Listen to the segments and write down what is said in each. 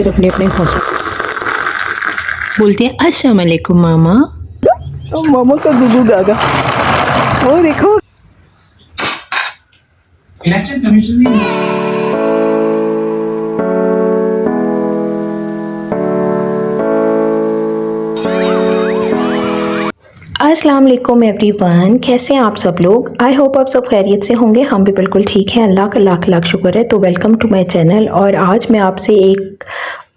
फिर अपने अपने हॉस्पिटल बोलते हैं अस्सलाम वालेकुम मामा। तो मामा का दूधू गागा वो देखो। इलेक्शन कमीशन ने अस्सलाम वालेकुम एवरीवन, कैसे हैं आप सब लोग। आई होप आप सब खैरियत से होंगे। हम भी बिल्कुल ठीक हैं, अल्लाह का लाख लाख शुक्र है। तो वेलकम टू माय चैनल। और आज मैं आपसे एक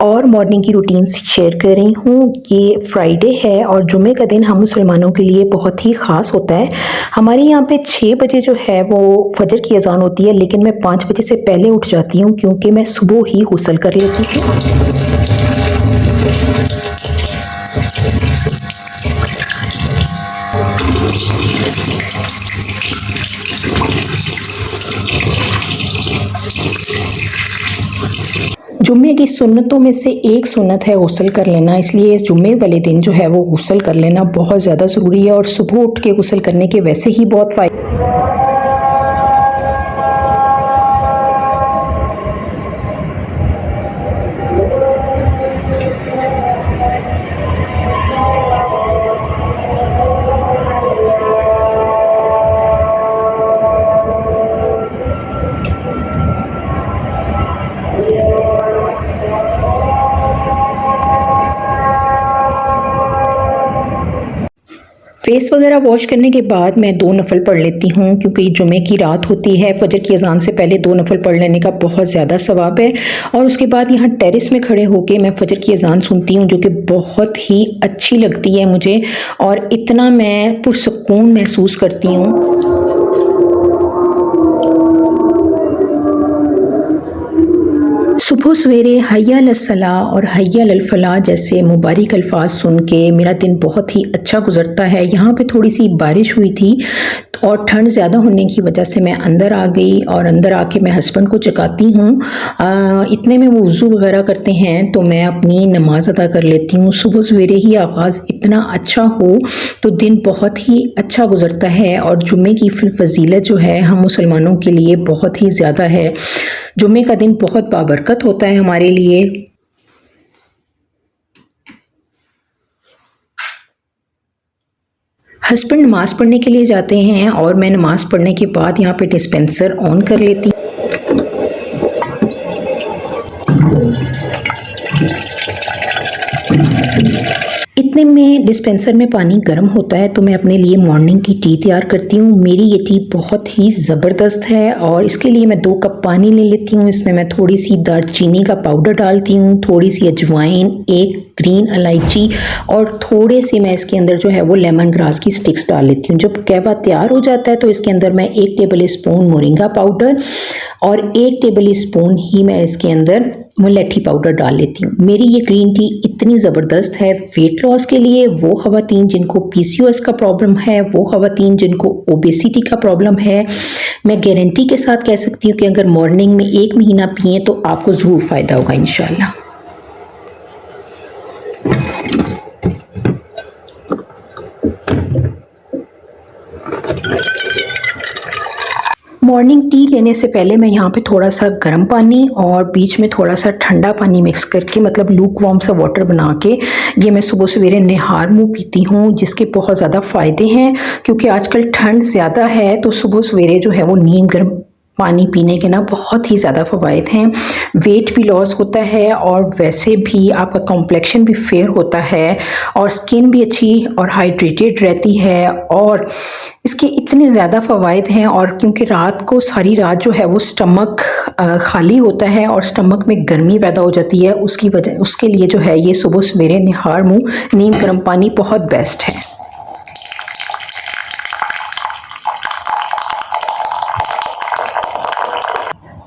और मॉर्निंग की रूटीन शेयर कर रही हूँ। ये फ्राइडे है और जुमे का दिन हम मुसलमानों के लिए बहुत ही ख़ास होता है। हमारे यहाँ पे 6 बजे जो है वो फजर की अजान होती है, लेकिन मैं 5 बजे से पहले उठ जाती हूँ क्योंकि मैं सुबह ही गुस्ल कर लेती हूँ। जुम्मे की सुन्नतों में से एक सुन्नत है गुस्ल कर लेना, इसलिए इस जुम्मे वाले दिन जो है वो गुस्ल कर लेना बहुत ज़्यादा ज़रूरी है। और सुबह उठ के गुस्ल करने के वैसे ही बहुत फ़ायदे। फेस वगैरह वॉश करने के बाद मैं 2 नफल पढ़ लेती हूँ क्योंकि जुमे की रात होती है। फजर की अजान से पहले 2 नफल पढ़ लेने का बहुत ज़्यादा सवाब है। और उसके बाद यहाँ टेरेस में खड़े होके मैं फजर की अजान सुनती हूँ जो कि बहुत ही अच्छी लगती है मुझे, और इतना मैं पुरसुकून महसूस करती हूँ। सुबह सवेरे हय्या लस्सला और हय्या लल फलाह जैसे मुबारक अल्फाज सुन के मेरा दिन बहुत ही अच्छा गुजरता है। यहाँ पे थोड़ी सी बारिश हुई थी और ठंड ज़्यादा होने की वजह से मैं अंदर आ गई, और अंदर आके मैं हस्बैंड को जगाती हूँ। इतने में वो वज़ू वगैरह करते हैं तो मैं अपनी नमाज अदा कर लेती हूँ। सुबह सवेरे ही आगाज़ इतना अच्छा हो तो दिन बहुत ही अच्छा गुजरता है। और जुम्मे की फजीलत जो है हम मुसलमानों के लिए बहुत ही ज़्यादा है। जुम्मे का दिन बहुत बाबरकत होता है हमारे लिए। हस्बैंड नमाज़ पढ़ने के लिए जाते हैं और मैं नमाज़ पढ़ने के बाद यहाँ पे डिस्पेंसर ऑन कर लेती हूँ। इतने में डिस्पेंसर में पानी गर्म होता है तो मैं अपने लिए मॉर्निंग की टी तैयार करती हूँ। मेरी ये टी बहुत ही ज़बरदस्त है और इसके लिए मैं 2 कप पानी ले लेती हूँ। इसमें मैं थोड़ी सी दालचीनी का पाउडर डालती हूँ, थोड़ी सी अजवाइन, 1 ग्रीन इलायची और थोड़े से मैं इसके अंदर जो है वो लेमन ग्रास की स्टिक्स डाल लेती हूँ। जब कहवा तैयार हो जाता है तो इसके अंदर मैं 1 टेबल स्पून मोरिंगा पाउडर और 1 टेबल स्पून ही मैं इसके अंदर मुलैठी पाउडर डाल लेती हूँ। मेरी ये ग्रीन टी इतनी ज़बरदस्त है वेट लॉस के लिए, वो ख़वातीन जिनको PCOS का प्रॉब्लम है, वो ख़वातीन जिनको ओबेसिटी का प्रॉब्लम है। मैं गारंटी के साथ कह सकती हूँ कि अगर मॉर्निंग में 1 महीना पिए तो आपको ज़रूर फ़ायदा होगा इंशाल्लाह। मॉर्निंग टी लेने से पहले मैं यहाँ पे थोड़ा सा गर्म पानी और बीच में थोड़ा सा ठंडा पानी मिक्स करके, मतलब लूक वार्म सा वाटर बना के ये मैं सुबह सवेरे निहार मुँह पीती हूँ, जिसके बहुत ज़्यादा फ़ायदे हैं। क्योंकि आजकल ठंड ज़्यादा है तो सुबह सवेरे जो है वो नीम गर्म पानी पीने के ना बहुत ही ज़्यादा फ़वाइद हैं। वेट भी लॉस होता है और वैसे भी आपका कॉम्प्लेक्शन भी फेयर होता है और स्किन भी अच्छी और हाइड्रेटेड रहती है। और इसके इतने ज़्यादा फ़वाइद हैं। और क्योंकि रात को सारी रात जो है वो स्टमक खाली होता है और स्टमक में गर्मी पैदा हो जाती है, उसके लिए जो है ये सुबह सवेरे निहार मुँह नीम गर्म पानी बहुत बेस्ट है।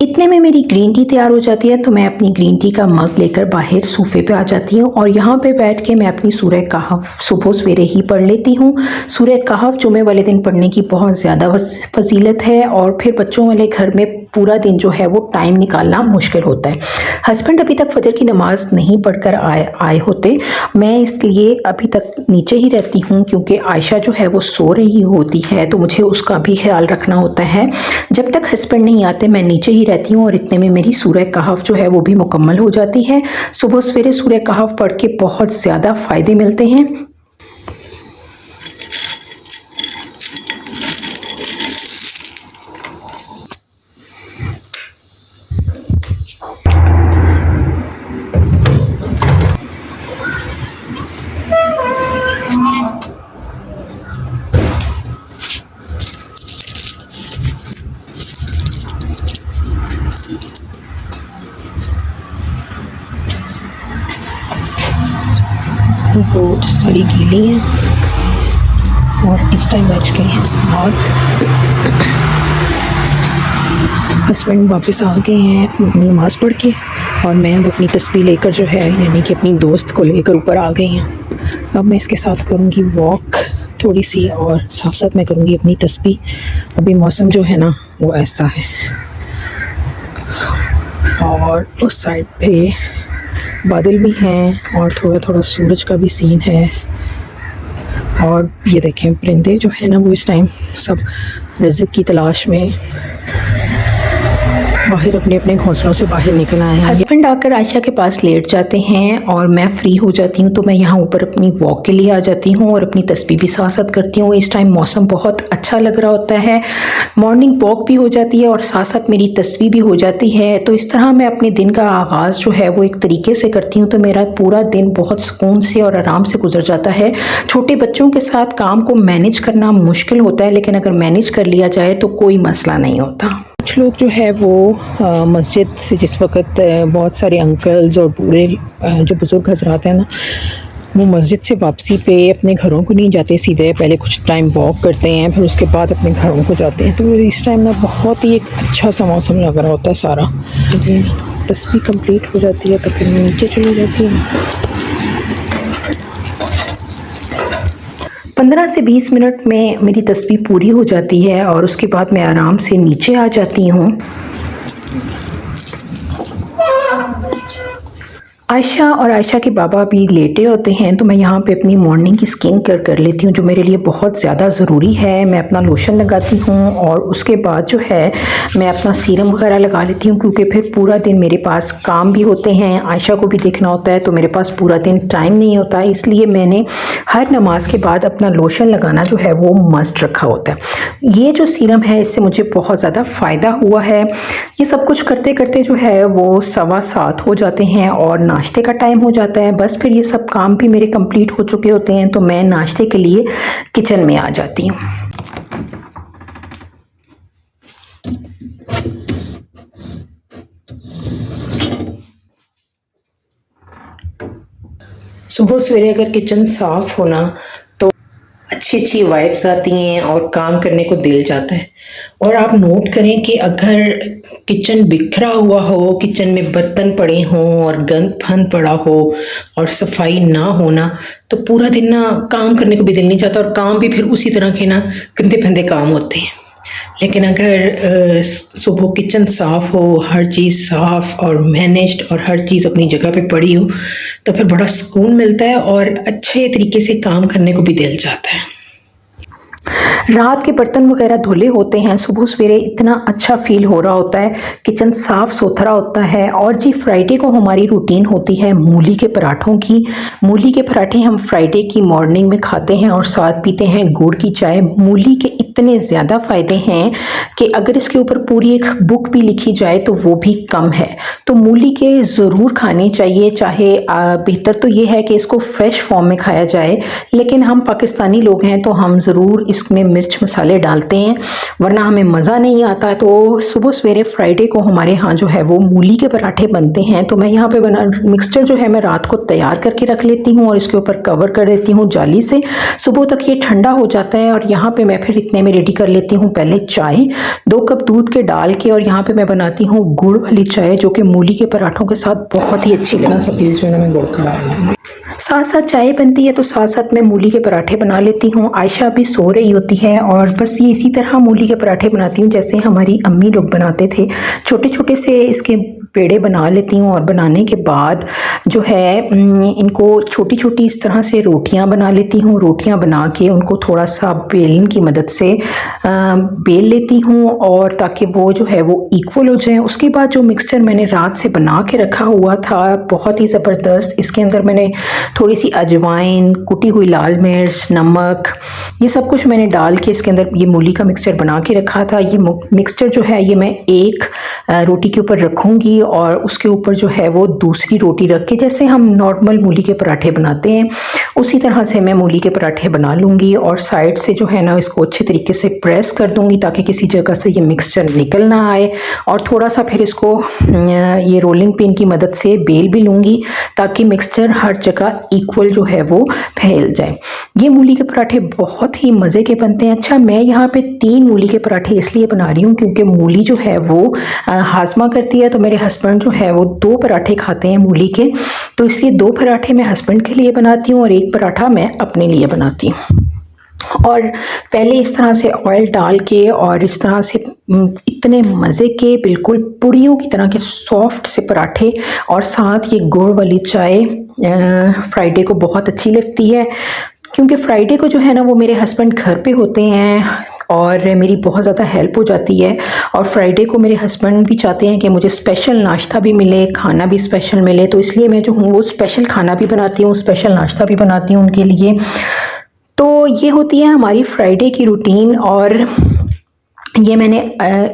इतने में मेरी ग्रीन टी तैयार हो जाती है तो मैं अपनी ग्रीन टी का मग लेकर बाहर सोफे पे आ जाती हूँ और यहाँ पे बैठ के मैं अपनी सूरह कहफ सुबह सवेरे ही पढ़ लेती हूँ। सूरह कहफ जुमे वाले दिन पढ़ने की बहुत ज़्यादा फजीलत है और फिर बच्चों वाले घर में पूरा दिन जो है वो टाइम निकालना मुश्किल होता है। हस्बैंड अभी तक फजर की नमाज नहीं पढ़कर आए होते। मैं इसलिए अभी तक नीचे ही रहती हूँ क्योंकि आयशा जो है वो सो रही होती है, तो मुझे उसका भी ख्याल रखना होता है। जब तक हस्बैंड नहीं आते मैं नीचे ही रहती हूँ और इतने में मेरी सूरह कहफ जो है वो भी मुकम्मल हो जाती है। सुबह सवेरे सूरह कहफ पढ़ के बहुत ज़्यादा फ़ायदे मिलते हैं। रोड सारी गीली हैं और इस टाइम बज गए हैं 7। हस्बैंड वापस आ गए हैं नमाज़ पढ़ के और मैं अब अपनी तस्बीह लेकर जो है यानी कि अपनी दोस्त को लेकर ऊपर आ गई हूँ। अब मैं इसके साथ करूँगी वॉक थोड़ी सी और साथ साथ मैं करूँगी अपनी तस्बीह। अभी मौसम जो है ना वो ऐसा है और उस साइड पे बादल भी हैं और थोड़ा थोड़ा सूरज का भी सीन है। और ये देखें परिंदे जो है ना वो इस टाइम सब रिज़्क़ की तलाश में बाहर अपने अपने घोंसलों से बाहर निकल आए हैं। हस्बैंड आकर आयशा के पास लेट जाते हैं और मैं फ्री हो जाती हूँ, तो मैं यहाँ ऊपर अपनी वॉक के लिए आ जाती हूँ और अपनी तस्बीह भी साथ साथ करती हूँ। इस टाइम मौसम बहुत अच्छा लग रहा होता है, मॉर्निंग वॉक भी हो जाती है और साथ साथ मेरी तस्बीह भी हो जाती है। तो इस तरह मैं अपने दिन का आगाज़ जो है वो एक तरीके से करती हूँ, तो मेरा पूरा दिन बहुत सुकून से और आराम से गुजर जाता है। छोटे बच्चों के साथ काम को मैनेज करना मुश्किल होता है, लेकिन अगर मैनेज कर लिया जाए तो कोई मसला नहीं होता। कुछ लोग जो है वो मस्जिद से जिस वक्त बहुत सारे अंकल्स और बूढ़े जो बुज़ुर्ग हजरात हैं ना, वो मस्जिद से वापसी पे अपने घरों को नहीं जाते, सीधे पहले कुछ टाइम वॉक करते हैं, फिर उसके बाद अपने घरों को जाते हैं। तो इस टाइम ना बहुत ही एक अच्छा सा मौसम लग रहा होता है सारा। तस्बीह कंप्लीट हो जाती है तो फिर मैं नीचे चली जाती हूँ। 15 से 20 मिनट में मेरी तस्बीह पूरी हो जाती है और उसके बाद मैं आराम से नीचे आ जाती हूँ। आयशा और आयशा के बाबा भी लेटे होते हैं, तो मैं यहाँ पे अपनी मॉर्निंग की स्किन केयर कर लेती हूँ, जो मेरे लिए बहुत ज़्यादा ज़रूरी है। मैं अपना लोशन लगाती हूँ और उसके बाद जो है मैं अपना सीरम वगैरह लगा लेती हूँ, क्योंकि फिर पूरा दिन मेरे पास काम भी होते हैं, आयशा को भी देखना होता है, तो मेरे पास पूरा दिन टाइम नहीं होता। इसलिए मैंने हर नमाज के बाद अपना लोशन लगाना जो है वो मस्ट रखा होता है। ये जो सीरम है इससे मुझे बहुत ज़्यादा फ़ायदा हुआ है। ये सब कुछ करते करते जो है वो 7:15 हो जाते हैं और नाश्ते का टाइम हो जाता है। बस फिर ये सब काम भी मेरे कंप्लीट हो चुके होते हैं, तो मैं नाश्ते के लिए किचन में आ जाती हूँ। सुबह सवेरे अगर किचन साफ होना तो अच्छी अच्छी वाइब्स आती हैं और काम करने को दिल जाता है। और आप नोट करें कि अगर किचन बिखरा हुआ हो, किचन में बर्तन पड़े हों और गंद फंद पड़ा हो और सफाई ना होना, तो पूरा दिन ना काम करने को भी दिल नहीं चाहता और काम भी फिर उसी तरह के ना गंदे फंदे काम होते हैं। लेकिन अगर सुबह किचन साफ़ हो, हर चीज़ साफ़ और मैनेज्ड और हर चीज़ अपनी जगह पे पड़ी हो, तो फिर बड़ा सुकून मिलता है और अच्छे तरीके से काम करने को भी दिल चाहता है। रात के बर्तन वगैरह धुले होते हैं, सुबह सवेरे इतना अच्छा फील हो रहा होता है, किचन साफ़ सुथरा होता है। और जी फ्राइडे को हमारी रूटीन होती है मूली के पराठों की। मूली के पराठे हम फ्राइडे की मॉर्निंग में खाते हैं और साथ पीते हैं गुड़ की चाय। मूली के इतने ज़्यादा फ़ायदे हैं कि अगर इसके ऊपर पूरी एक बुक भी लिखी जाए तो वो भी कम है। तो मूली के ज़रूर खाने चाहिए, चाहे बेहतर तो ये है कि इसको फ्रेश फॉर्म में खाया जाए, लेकिन हम पाकिस्तानी लोग हैं तो हम ज़रूर इसमें मिर्च मसाले डालते हैं, वरना हमें मज़ा नहीं आता। तो सुबह सवेरे फ्राइडे को हमारे यहाँ जो है वो मूली के पराठे बनते हैं। तो मैं यहाँ पे मिक्सचर जो है मैं रात को तैयार करके रख लेती हूँ और इसके ऊपर कवर कर देती हूँ जाली से। सुबह तक ये ठंडा हो जाता है और यहाँ पे मैं फिर इतने में रेडी कर लेती हूँ पहले चाय, 2 कप दूध के डाल के, और यहाँ पे मैं बनाती हूँ गुड़ वाली चाय जो कि मूली के पराठों के साथ बहुत ही अच्छी बना सकती है। इसमें मैं गुड़ का साथ साथ चाय बनती है तो साथ साथ मैं मूली के पराठे बना लेती हूँ। आयशा अभी सो रही होती है और बस ये इसी तरह मूली के पराठे बनाती हूँ जैसे हमारी अम्मी लोग बनाते थे। छोटे छोटे से इसके पेड़े बना लेती हूँ और बनाने के बाद जो है इनको छोटी छोटी इस तरह से रोटियां बना लेती हूँ। रोटियां बना के उनको थोड़ा सा बेलन की मदद से बेल लेती हूँ और ताकि वो जो है वो इक्वल हो जाए। उसके बाद जो मिक्सचर मैंने रात से बना के रखा हुआ था बहुत ही ज़बरदस्त, इसके अंदर मैंने थोड़ी सी अजवाइन, कुटी हुई लाल मिर्च, नमक, ये सब कुछ मैंने डाल के इसके अंदर ये मूली का मिक्सचर बना के रखा था। ये मिक्सचर जो है ये मैं एक रोटी के ऊपर रखूँगी और उसके ऊपर जो है वो दूसरी रोटी रख के जैसे हम नॉर्मल मूली के पराठे बनाते हैं उसी तरह से मैं मूली के पराठे बना लूँगी और साइड से जो है ना इसको अच्छे तरीके से प्रेस कर दूँगी ताकि किसी जगह से ये मिक्सचर निकल ना आए। और थोड़ा सा फिर इसको ये रोलिंग पिन की मदद से बेल भी लूँगी ताकि मिक्सचर हर जगह इक्वल जो है वो फैल जाए। ये मूली के पराठे बहुत ही मज़े के बनते हैं। अच्छा, मैं यहाँ पे 3 मूली के पराठे इसलिए बना रही हूँ क्योंकि मूली जो है वो हाजमा करती है, तो मेरे हस्बैंड जो है वो 2 पराठे खाते हैं मूली के, तो इसलिए 2 पराठे मैं हस्बैंड के लिए बनाती हूँ और 1 पराठा मैं अपने लिए बनाती हूँ। और पहले इस तरह से ऑयल डाल के और इस तरह से इतने मज़े के बिल्कुल पुड़ियों की तरह के सॉफ्ट से पराठे और साथ ये गुड़ वाली चाय फ्राइडे को बहुत अच्छी लगती है क्योंकि फ्राइडे को जो है ना वो मेरे हस्बैंड घर पे होते हैं और मेरी बहुत ज़्यादा हेल्प हो जाती है। और फ्राइडे को मेरे हस्बैंड भी चाहते हैं कि मुझे स्पेशल नाश्ता भी मिले, खाना भी स्पेशल मिले, तो इसलिए मैं जो हूँ वो स्पेशल खाना भी बनाती हूँ, स्पेशल नाश्ता भी बनाती हूँ उनके लिए। तो ये होती है हमारी फ्राइडे की रूटीन। और ये मैंने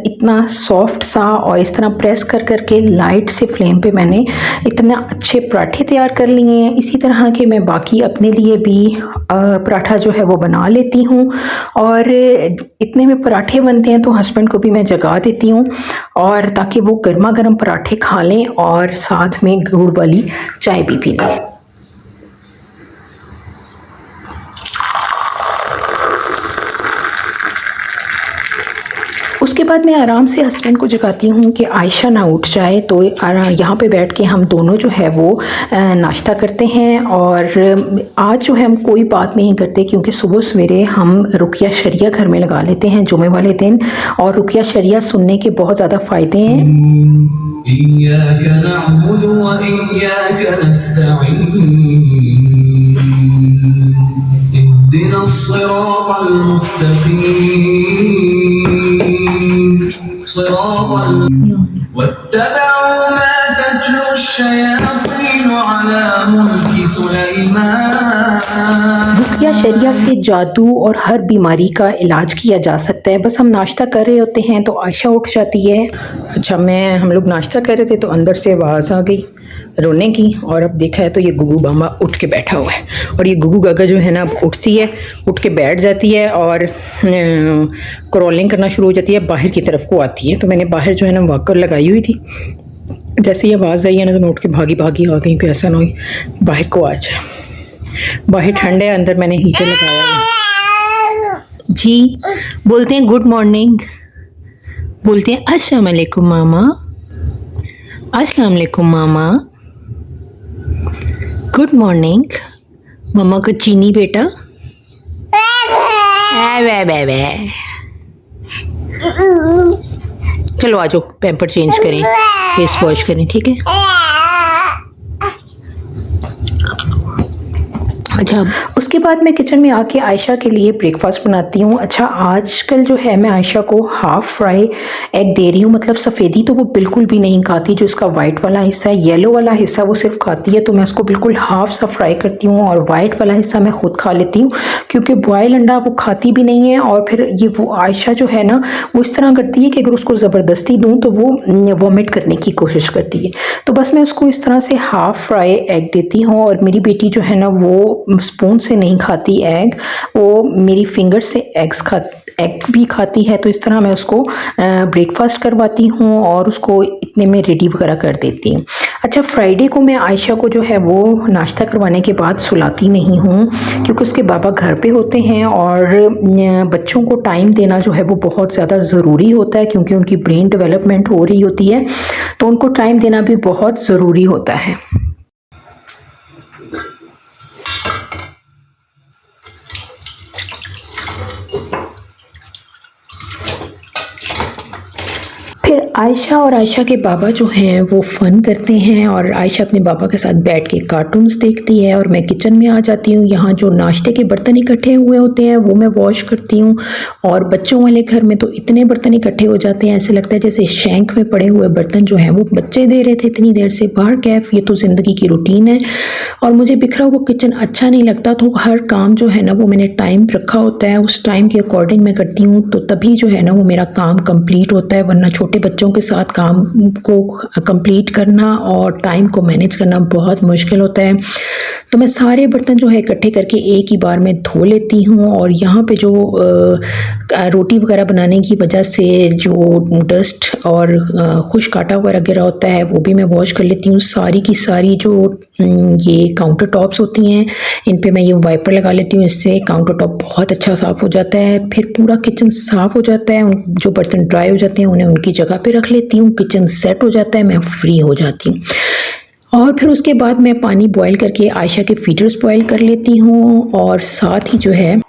इतना सॉफ्ट सा और इस तरह प्रेस कर करके लाइट से फ्लेम पे मैंने इतना अच्छे पराठे तैयार कर लिए हैं। इसी तरह के मैं बाकी अपने लिए भी पराठा जो है वो बना लेती हूँ और इतने में पराठे बनते हैं तो हस्बैंड को भी मैं जगा देती हूँ और ताकि वो गर्मा गर्म पराठे खा लें और साथ में गुड़ वाली चाय भी पी लें। उसके बाद मैं आराम से हस्बैंड को जगाती हूँ कि आयशा ना उठ जाए, तो यहाँ पे बैठ के हम दोनों जो है वो नाश्ता करते हैं। और आज जो है हम कोई बात नहीं करते क्योंकि सुबह सवेरे हम रुकिया शरिया घर में लगा लेते हैं जुमे वाले दिन, और रुकिया शरिया सुनने के बहुत ज़्यादा फ़ायदे हैं। रुकिया शरिया से जादू और हर बीमारी का इलाज किया जा सकता है। बस हम नाश्ता कर रहे होते हैं तो आयशा उठ जाती है। अच्छा, हम लोग नाश्ता कर रहे थे तो अंदर से आवाज़ आ गई रोने की, और अब देखा है तो ये गुगू बाबा उठ के बैठा हुआ है। और ये गुगू गागा जो है ना अब उठती है, उठ के बैठ जाती है और क्रॉलिंग करना शुरू हो जाती है, बाहर की तरफ को आती है। तो मैंने बाहर जो है ना वॉकर लगाई हुई थी, जैसे ही आवाज़ आई है ना तो मैं उठ के भागी आ गई कि ऐसा ना हो बाहर को आ जाए। बाहर ठंड है, अंदर मैंने हीटर लगाया है। जी बोलते हैं गुड मॉर्निंग, बोलते हैं अस्सलाम वालेकुम मामा, अस्सलाम वालेकुम मामा, गुड मॉर्निंग मम्मा को चीनी बेटा। चलो आ जाओ, पैम्पर चेंज करें, फेस वॉश करें, ठीक है। अच्छा, उसके बाद मैं किचन में आके आयशा के लिए ब्रेकफास्ट बनाती हूँ। अच्छा, आजकल जो है मैं आयशा को हाफ़ फ्राई एग दे रही हूँ, मतलब सफ़ेदी तो वो बिल्कुल भी नहीं खाती, जो इसका वाइट वाला हिस्सा है, येलो वाला हिस्सा वो सिर्फ खाती है, तो मैं उसको बिल्कुल हाफ सा फ्राई करती हूँ और वाइट वाला हिस्सा मैं खुद खा लेती हूँ क्योंकि बॉयल अंडा वो खाती भी नहीं है। और फिर ये वो आयशा जो है ना वो इस तरह करती है कि अगर उसको ज़बरदस्ती दूँ तो वो वॉमिट करने की कोशिश करती है, तो बस मैं उसको इस तरह से हाफ़ फ्राई एग देती हूँ। और मेरी बेटी जो है ना वो स्पून से नहीं खाती एग, वो मेरी फिंगर से एग भी खाती है, तो इस तरह मैं उसको ब्रेकफास्ट करवाती हूँ और उसको इतने में रेडी वगैरह कर देती हूँ। अच्छा, फ्राइडे को मैं आयशा को जो है वो नाश्ता करवाने के बाद सुलाती नहीं हूँ क्योंकि उसके बाबा घर पे होते हैं और बच्चों को टाइम देना जो है वो बहुत ज़्यादा ज़रूरी होता है क्योंकि उनकी ब्रेन डेवलपमेंट हो रही होती है, तो उनको टाइम देना भी बहुत ज़रूरी होता है। आयशा और आयशा के बाबा जो हैं वो फ़न करते हैं और आयशा अपने बाबा के साथ बैठ के कार्टून्स देखती है और मैं किचन में आ जाती हूँ। यहाँ जो नाश्ते के बर्तन इकट्ठे हुए होते हैं वो मैं वॉश करती हूँ और बच्चों वाले घर में तो इतने बर्तन इकट्ठे हो जाते हैं, ऐसे लगता है जैसे शैंक में पड़े हुए बर्तन जो हैं वो बच्चे दे रहे थे इतनी देर से। बाहर कैफ, ये तो ज़िंदगी की रूटीन है और मुझे बिखरा हुआ किचन अच्छा नहीं लगता। तो हर काम जो है ना वो मैंने टाइम रखा होता है, उस टाइम के अकॉर्डिंग मैं करती हूँ तो तभी जो है ना वो मेरा काम कंप्लीट होता है, वरना छोटे बच्चों के साथ काम को कंप्लीट करना और टाइम को मैनेज करना बहुत मुश्किल होता है। तो मैं सारे बर्तन जो है इकट्ठे करके एक ही बार में धो लेती हूँ और यहाँ पे जो रोटी वगैरह बनाने की वजह से जो डस्ट और खुश्क आटा वगैरह गिरा होता है वो भी मैं वॉश कर लेती हूँ। सारी की सारी जो ये काउंटर टॉप्स होती हैं इन पे मैं ये वाइपर लगा लेती हूँ, इससे काउंटर टॉप बहुत अच्छा साफ़ हो जाता है। फिर पूरा किचन साफ़ हो जाता है, जो बर्तन ड्राई हो जाते हैं उन्हें उनकी जगह पे रख लेती हूँ, किचन सेट हो जाता है, मैं फ्री हो जाती हूँ। और फिर उसके बाद मैं पानी बॉयल करके आयशा के फीडर्स बॉयल कर लेती हूँ और साथ ही जो है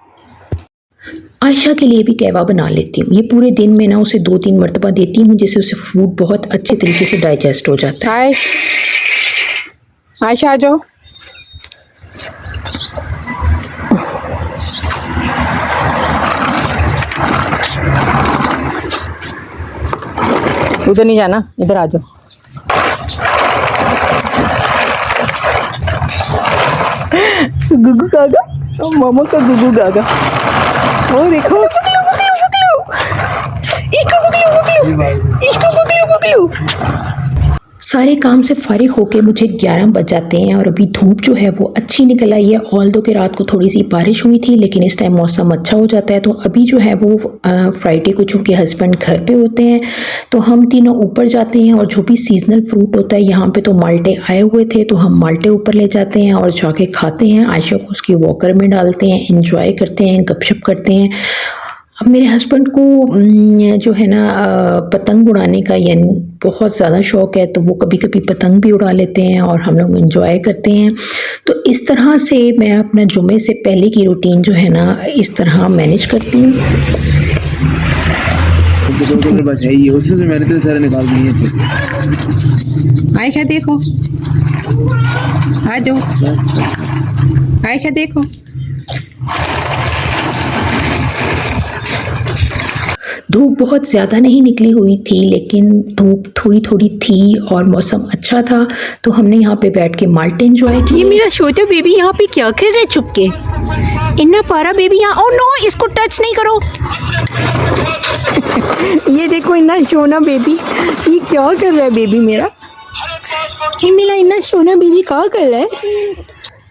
आयशा के लिए भी कहवा बना लेती हूँ। ये पूरे दिन में ना उसे 2-3 मरतबा देती हूँ जिससे उसे फूड बहुत अच्छे तरीके से डाइजेस्ट हो जाता है। हाय आयशा, आ जाओ। उधर नहीं जाना, इधर आ जाओ। गुगु गागा, मामा का गुगु गागा। ओ देखो, इसको सारे काम से फारिग होके मुझे 11 बज जाते हैं और अभी धूप जो है वो अच्छी निकल आई है। ऑल्दो कि रात को थोड़ी सी बारिश हुई थी लेकिन इस टाइम मौसम अच्छा हो जाता है। तो अभी जो है वो फ्राइडे को चूँकि हस्बैंड घर पे होते हैं तो हम तीनों ऊपर जाते हैं और जो भी सीजनल फ्रूट होता है, यहाँ पे तो माल्टे आए हुए थे तो हम माल्टे ऊपर ले जाते हैं और जाके खाते हैं। आयशा को उसकी वॉकर में डालते हैं, इंजॉय करते हैं, गपशप करते हैं। अब मेरे हस्बैंड को जो है ना पतंग उड़ाने का यानी बहुत ज़्यादा शौक़ है तो वो कभी कभी पतंग भी उड़ा लेते हैं और हम लोग एंजॉय करते हैं। तो इस तरह से मैं अपना जुमे से पहले की रूटीन जो है ना इस तरह मैनेज करती हूँ। बस है ये, उसमें से मैंने तो सारे निकाल दिए थे। आयशा देखो, आ जाओ। आयशा देखो, धूप बहुत ज़्यादा नहीं निकली हुई थी लेकिन धूप थोड़ी थोड़ी थी और मौसम अच्छा था तो हमने यहाँ पे बैठ के माल्टे एंजॉय किए। ये मेरा छोटा बेबी यहाँ पे क्या कर रहा है छुप के? इतना प्यारा बेबी यहाँ, ओ नो, इसको टच नहीं करो। ये देखो इतना सोना बेबी, ये क्या कर रहा है बेबी मेरा? ये मेरा इतना सोना बेबी क्या कर रहा है?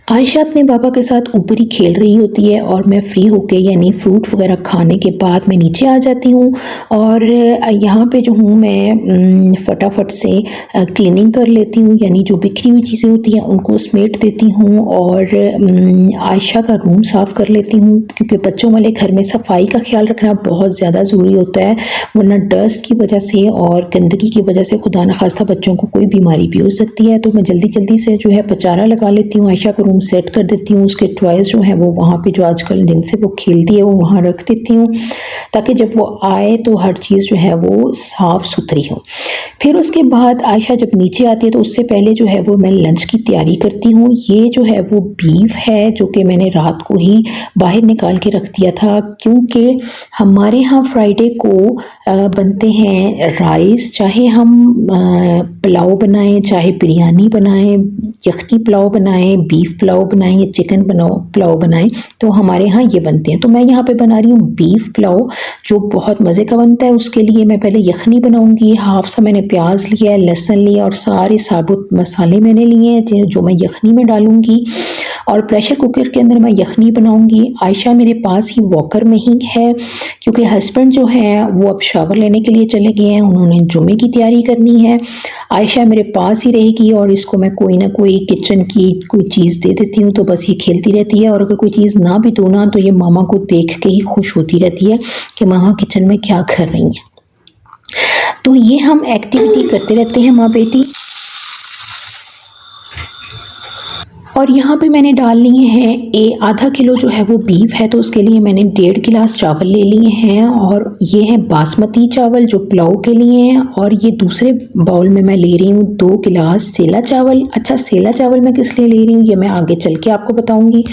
आयशा अपने पापा के साथ ऊपर ही खेल रही होती है और मैं फ्री होके यानी फ्रूट वगैरह खाने के बाद मैं नीचे आ जाती हूँ और यहाँ पे जो हूँ मैं फटाफट से क्लीनिंग कर लेती हूँ, यानी जो बिखरी हुई चीज़ें होती हैं उनको समेट देती हूँ और आयशा का रूम साफ़ कर लेती हूँ क्योंकि बच्चों वाले घर में सफाई का ख्याल रखना बहुत ज़्यादा ज़रूरी होता है, वरना डस्ट की वजह से और गंदगी की वजह से खुदा न खास्ता बच्चों को कोई बीमारी भी हो सकती है। तो मैं जल्दी जल्दी से जो है पचारा लगा लेती हूँ, आयशा का सेट कर देती हूँ, उसके टॉयज जो है वो वहाँ पे जो आजकल जिनसे वो खेलती है वो वहाँ रख देती हूँ ताकि जब वो आए तो हर चीज़ जो है वो साफ़ सुथरी हो। फिर उसके बाद आयशा जब नीचे आती है तो उससे पहले जो है वो मैं लंच की तैयारी करती हूँ। ये जो है वो बीफ है जो कि मैंने रात को ही बाहर निकाल के रख दिया था क्योंकि हमारे यहाँ फ्राइडे को बनते हैं राइस, चाहे हम पुलाव बनाएं, चाहे बिरयानी बनाएं, यखनी पुलाव बनाएं, बीफ पुलाव बनाएं या चिकन पुलाव बनाएं, तो हमारे यहाँ ये बनते हैं। तो मैं यहाँ पे बना रही हूँ बीफ पुलाव जो बहुत मज़े का बनता है। उसके लिए मैं पहले यखनी बनाऊंगी। हाफ सा मैंने प्याज लिया है, लहसुन लिया और सारे साबुत मसाले मैंने लिए हैं जो मैं यखनी में डालूंगी और प्रेशर कुकर के अंदर मैं यखनी बनाऊंगी। आयशा मेरे पास ही वॉकर में ही है क्योंकि हस्बैंड जो है वो अब शावर लेने के लिए चले गए हैं, उन्होंने जुमे की तैयारी करनी है। आयशा मेरे पास ही रहेगी और इसको मैं कोई ना कोई किचन की कोई चीज़ दे देती हूँ तो बस ये खेलती रहती है और अगर कोई चीज़ ना भी दो ना तो ये मामा को देख के ही खुश होती रहती है कि मामा किचन में क्या कर रही हैं। तो ये हम एक्टिविटी करते रहते हैं माँ बेटी। और यहाँ पे मैंने डाल लिए हैं आधा किलो जो है वो बीफ है, तो उसके लिए मैंने 1.5 गिलास चावल ले लिए हैं। और ये है बासमती चावल जो पुलाव के लिए हैं। और ये दूसरे बाउल में मैं ले रही हूँ 2 गिलास सेला चावल। अच्छा, सेला चावल मैं किस लिए ले रही हूँ ये मैं आगे चल के आपको बताऊँगी।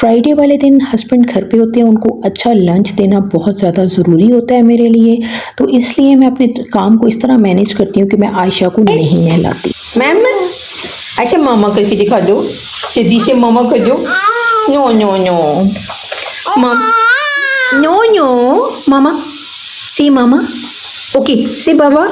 फ्राइडे वाले दिन हस्बैंड घर पे होते हैं, उनको अच्छा लंच देना बहुत ज़्यादा ज़रूरी होता है मेरे लिए, तो इसलिए मैं अपने काम को इस तरह मैनेज करती हूँ कि मैं आयशा को नहीं नहलाती। मैम अच्छा मामा करके दिखा दो, जल्दी से मामा कर दो। नो नो नो मम, नो नो मामा, सी मामा, ओके सी बाबा।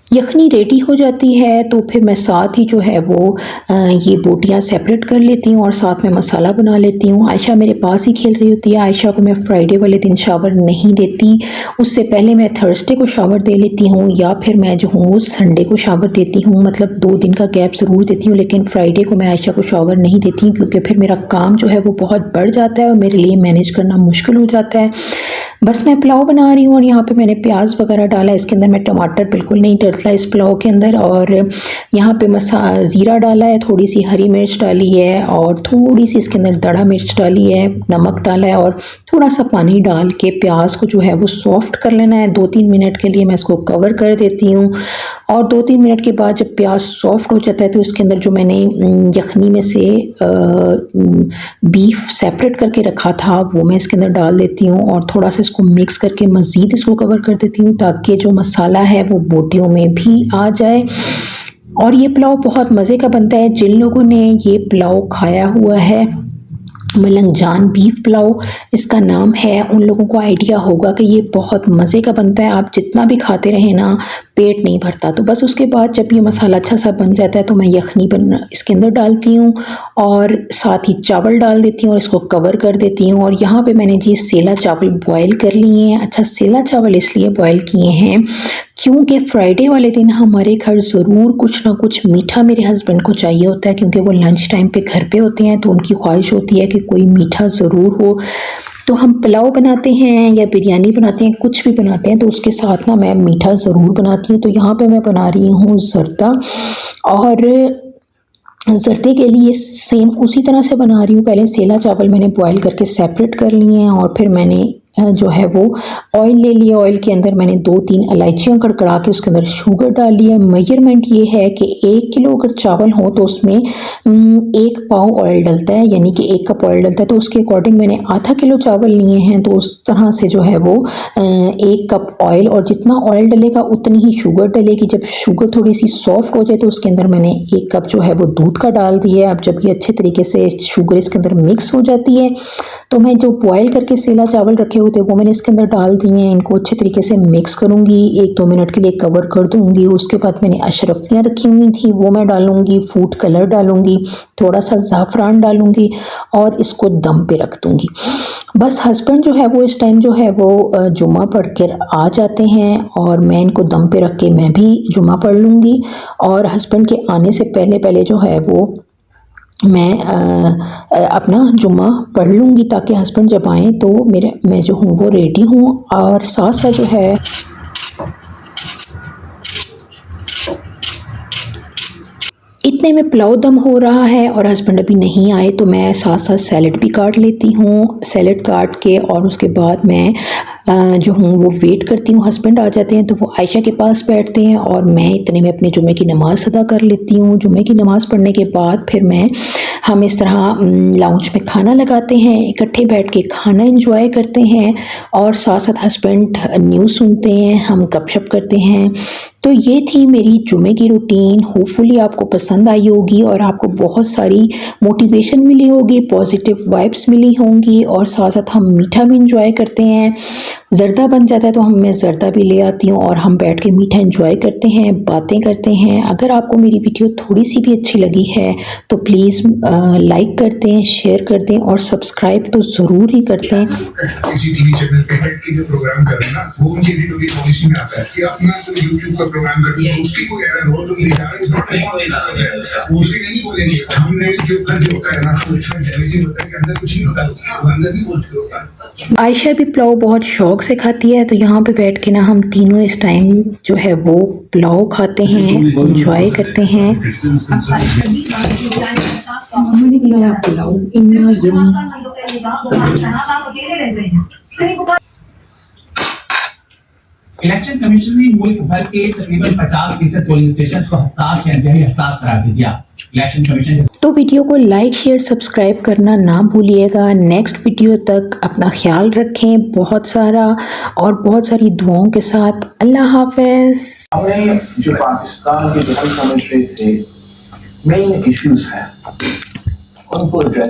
यखनी रेडी हो जाती है तो फिर मैं साथ ही जो है वो ये बोटियां सेपरेट कर लेती हूँ और साथ में मसाला बना लेती हूँ। आयशा मेरे पास ही खेल रही होती है। आयशा को मैं फ्राइडे वाले दिन शावर नहीं देती, उससे पहले मैं थर्सडे को शावर दे लेती हूँ या फिर मैं जो हूँ वो संडे को शावर देती हूँ। मतलब 2 दिन का गैप ज़रूर देती हूँ, लेकिन फ्राइडे को मैं आयशा को शावर नहीं देती क्योंकि फिर मेरा काम जो है वो बहुत बढ़ जाता है और मेरे लिए मैनेज करना मुश्किल हो जाता है। बस मैं पुलाव बना रही हूँ और यहाँ पे मैंने प्याज वगैरह डाला, इसके अंदर मैं टमाटर बिल्कुल नहीं डलता इस पुलाव के अंदर। और यहाँ पे ज़ीरा डाला है, थोड़ी सी हरी मिर्च डाली है और थोड़ी सी इसके अंदर दड़ा मिर्च डाली है, नमक डाला है और थोड़ा सा पानी डाल के प्याज को जो है वो सॉफ्ट कर लेना है। 2-3 मिनट के लिए मैं इसको कवर कर देती हूँ और 2-3 मिनट के बाद जब प्याज सॉफ्ट हो जाता है तो इसके अंदर जो मैंने यखनी में से बीफ सेपरेट करके रखा था वो मैं इसके अंदर डाल देती हूँ और थोड़ा सा इसको मिक्स करके मज़ीद इसको कवर कर देती हूँ ताकि जो मसाला है वो बोटियों में भी आ जाए। और ये पुलाव बहुत मज़े का बनता है। जिन लोगों ने ये पुलाव खाया हुआ है, मलंग जान बीफ पुलाव इसका नाम है, उन लोगों को आइडिया होगा कि ये बहुत मज़े का बनता है। आप जितना भी खाते रहें ना पेट नहीं भरता। तो बस उसके बाद जब ये मसाला अच्छा सा बन जाता है तो मैं यखनी इसके अंदर डालती हूँ और साथ ही चावल डाल देती हूँ और इसको कवर कर देती हूँ। और यहाँ पे मैंने जी सेला चावल बॉयल कर लिए हैं। अच्छा, सेला चावल इसलिए बॉयल किए हैं क्योंकि फ्राइडे वाले दिन हमारे घर ज़रूर कुछ ना कुछ मीठा मेरे हस्बैंड को चाहिए होता है, क्योंकि वो लंच टाइम पे घर पे होते हैं तो उनकी ख्वाहिश होती है कि कोई मीठा ज़रूर हो। तो हम पुलाव बनाते हैं या बिरयानी बनाते हैं, कुछ भी बनाते हैं तो उसके साथ ना मैं मीठा ज़रूर बनाती हूँ। तो यहाँ पे मैं बना रही हूँ ज़र्दा, और ज़र्दे के लिए सेम उसी तरह से बना रही हूँ। पहले सेला चावल मैंने बॉयल करके सेपरेट कर लिए हैं और फिर मैंने जो है वो ऑयल ले लिया। ऑयल के अंदर मैंने 2-3 इलायचियाँ कड़कड़ा के उसके अंदर शुगर डाल लिया। मेजरमेंट ये है कि 1 किलो अगर चावल हो तो उसमें 1 पाव ऑयल डलता है, यानी कि 1 कप ऑयल डलता है। तो उसके अकॉर्डिंग मैंने आधा किलो चावल लिए हैं, तो उस तरह से जो है वो 1 कप ऑयल, और जितना ऑयल डलेगा उतनी ही शुगर डलेगी। जब शुगर थोड़ी सी सॉफ्ट हो जाए तो उसके अंदर मैंने 1 कप जो है वो दूध का डाल दिया है। अब जब ये अच्छे तरीके से शुगर इसके अंदर मिक्स हो जाती है तो मैं जो बॉयल करके सेला चावल रखे हुए थे वो मैंने इसके अंदर डाल दिए हैं। इनको अच्छे तरीके से मिक्स करूंगी, 1-2 मिनट के लिए कवर कर दूंगी। उसके बाद मैंने अशरफियाँ रखी हुई थी वो मैं डालूंगी, फूड कलर डालूंगी, थोड़ा सा ज़ाफ़रान डालूंगी और इसको दम पे रख दूंगी। बस हस्बैंड जो है वो इस टाइम जो है वो जुम्मा पढ़ कर आ जाते हैं और मैं इनको दम पे रख के मैं भी जुम्मा पढ़ लूँगी। और हस्बैंड के आने से पहले पहले जो है वो मैं अपना जुम्मा पढ़ लूँगी ताकि हस्बैंड जब आएँ तो मैं जो हूँ वो रेडी हूँ। और साथ साथ जो है इतने में पुलाव दम हो रहा है और हस्बैंड अभी नहीं आए तो मैं साथ साथ सैलेड भी काट लेती हूँ। सैलेड काट के और उसके बाद मैं जो हूँ वो वेट करती हूँ। हस्बैंड आ जाते हैं तो वो आयशा के पास बैठते हैं और मैं इतने में अपने जुम्मे की नमाज़ अदा कर लेती हूँ। जुम्मे की नमाज़ पढ़ने के बाद फिर हम इस तरह लाउंज में खाना लगाते हैं, इकट्ठे बैठ के खाना एंजॉय करते हैं और साथ साथ हस्बैंड न्यूज़ सुनते हैं, हम गपशप करते हैं। तो ये थी मेरी जुमे की रूटीन। होपफुली आपको पसंद आई होगी और आपको बहुत सारी मोटिवेशन मिली होगी, पॉजिटिव वाइब्स मिली होंगी और साथ साथ हम मीठा भी इंजॉय करते हैं। ज़र्दा बन जाता है तो मैं ज़र्दा भी ले आती हूँ और हम बैठ के मीठा इंजॉय करते हैं, बातें करते हैं। अगर आपको मेरी वीडियो थोड़ी सी भी अच्छी लगी है तो प्लीज़ लाइक कर दें, शेयर कर दें और सब्सक्राइब तो ज़रूर ही कर दें। किसी टीवी चैनल पे हेड के जो प्रोग्राम कर रहे हैं ना वो उनकी एडिटोरियल पॉलिसी में आता है कि अपना जो यूट्यूब का प्रोग्राम करते हैं उसकी कोई एरर हो तो ले जा रहे हैं, उसके नहीं बोलेंगे। हमने जो कर जो होता है ना उसमें डैमेजिंग होता है कि अंदर कुछ नहीं होता, उसके अंदर नहीं बोल होता। आयशा भी पुलाव बहुत शौक से खाती है तो यहाँ पे बैठ के ना हम तीनों इस टाइम जो है वो पुलाव खाते हैं, एंजॉय करते हैं। नया पुलाव इतना यम्मी। इलेक्शन कमीशन ने मुल्क भर के तकरीबन 50% पोलिंग स्टेशन को हसास या इंतहाई हसास करार दे दिया। इलेक्शन कमीशन तो वीडियो को लाइक शेयर सब्सक्राइब करना ना भूलिएगा। नेक्स्ट वीडियो तक अपना ख्याल रखें बहुत सारा और बहुत सारी दुआओं के साथ। अल्लाह हाफिज। हमने जो पाकिस्तान के जो हम समझते थे मेन इश्यूज हैं उनको एड्रेस